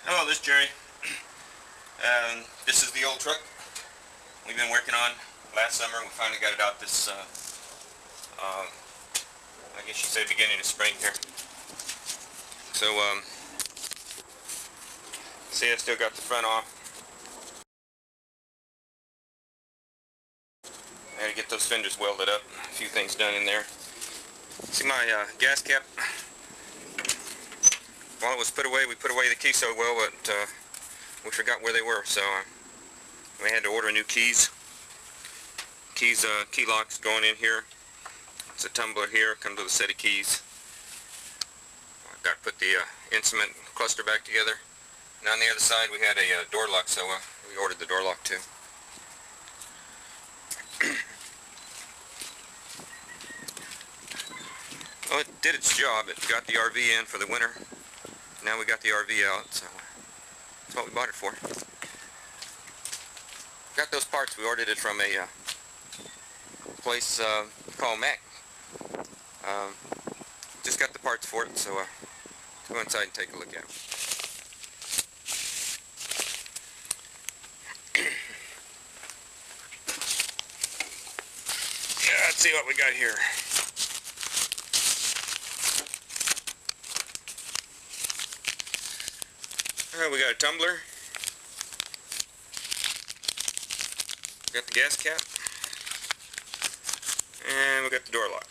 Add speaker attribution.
Speaker 1: Hello, this is Jerry. This is the old truck we've been working on last summer. We finally got it out this, I guess you say beginning of spring here. So, see, I still got the front off. I had to get those fenders welded up. A few things done in there. See my gas cap? While it was put away, we put away the key so well, but we forgot where they were, so we had to order new keys. Key locks going in here. It's a tumbler here, comes with a set of keys. I've got to put the instrument cluster back together. And on the other side we had a door lock, so we ordered the door lock too. Well, it did its job. It got the RV in for the winter. Now we got the RV out, so that's what we bought it for. Got those parts. We ordered it from a place called Mac. Just got the parts for it, so let's go inside and take a look at them. Yeah, let's see what we got here. We got a tumbler. Got the gas cap. And we got the door lock.